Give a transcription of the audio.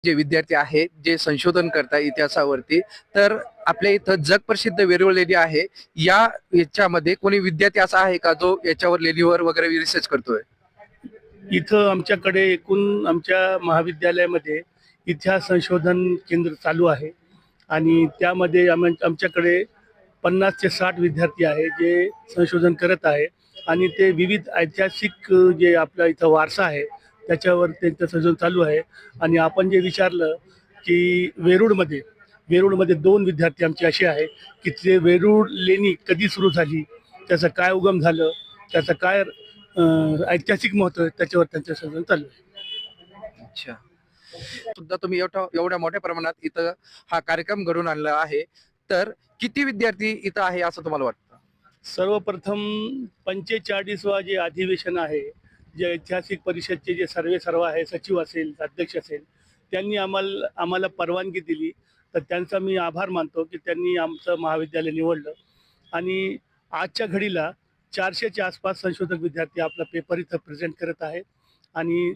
जे विद्यार्थी आहेत जे संशोधन करतात इतिहासावरती, तर आपल्या इथं जगप्रसिद्ध वेरूळ लेणी आहे. या याच्यामध्ये कोणी विद्यार्थी असा आहे का जो याच्यावर लेणीवर वगैरे रिसर्च करतोय? इथं आमच्याकडे एकूण आमच्या महाविद्यालयामध्ये इतिहास संशोधन केंद्र चालू आहे आणि त्यामध्ये आमच्याकडे 50 ते 60 विद्यार्थी आहे जे संशोधन करत आहे आणि ते विविध ऐतिहासिक जे आपला इथं वारसा आहे त्याच्यावर त्यांचं संशोधन चालू आहे. आणि आपण जे विचारलं की वेरूळमध्ये 2 विद्यार्थी आमचे असे आहे की ते वेरूळ लेणी कधी सुरू झाली, त्याचं काय उगम झालं, त्याचं काय ऐतिहासिक महत्त्व आहे, त्याच्यावर त्यांचं संशोधन चालू आहे. अच्छा. सुद्धा तुम्ही एवढ्या मोठ्या प्रमाणात इथं हा कार्यक्रम घडवून आणला आहे. तर किती विद्यार्थी इथं आहे असं तुम्हाला वाटतं? सर्वप्रथम 45वा जे अधिवेशन आहे, जे ऐतिहासिक परिषदचे जे सर्व आहे, सचिव असेल, अध्यक्ष असेल, त्यांनी आम्हाला परवानगी दिली. तर त्यांचा मी आभार मानतो की त्यांनी आमचं महाविद्यालय निवडलं आणि आजच्या घडीला 400च्या आसपास संशोधक विद्यार्थी आपला पेपर इथं प्रेझेंट करत आहेत आणि